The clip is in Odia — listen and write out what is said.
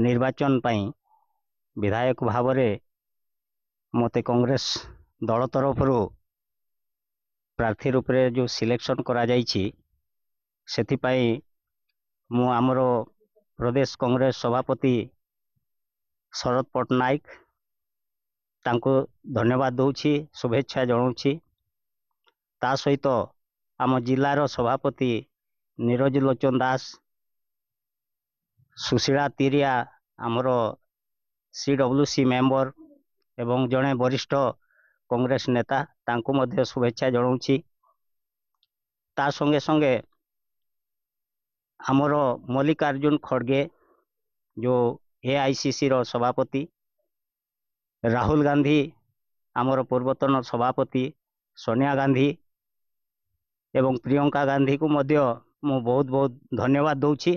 ନିର୍ବାଚନ ପାଇଁ ବିଧାୟକ ଭାବରେ ମୋତେ କଂଗ୍ରେସ ଦଳ ତରଫରୁ ପ୍ରାର୍ଥୀ ରୂପରେ ଯେଉଁ ସିଲେକ୍ସନ୍ କରାଯାଇଛି, ସେଥିପାଇଁ ମୁଁ ଆମର ପ୍ରଦେଶ କଂଗ୍ରେସ ସଭାପତି ଶରଦ ପଟ୍ଟନାୟକ ତାଙ୍କୁ ଧନ୍ୟବାଦ ଦେଉଛି, ଶୁଭେଚ୍ଛା ଜଣାଉଛି। ତା ସହିତ ଆମ ଜିଲ୍ଲାର ସଭାପତି ନିରୋଜ ଲୋଚନ ଦାସ, ସୁଶୀଳା ତିରିଆ ଆମର CWC ମେମ୍ବର ଏବଂ ଜଣେ ବରିଷ୍ଠ କଂଗ୍ରେସ ନେତା, ତାଙ୍କୁ ମଧ୍ୟ ଶୁଭେଚ୍ଛା ଜଣାଉଛି। ତା ସଙ୍ଗେ ସଙ୍ଗେ ଆମର ମଲ୍ଲିକାର୍ଜୁନ ଖଡ଼ଗେ ଯେଉଁ AICCର ସଭାପତି, ରାହୁଲ ଗାନ୍ଧୀ ଆମର ପୂର୍ବତନ ସଭାପତି, ସୋନିଆ ଗାନ୍ଧୀ ଏବଂ ପ୍ରିୟଙ୍କା ଗାନ୍ଧୀକୁ ମଧ୍ୟ ମୁଁ ବହୁତ ବହୁତ ଧନ୍ୟବାଦ ଦେଉଛି।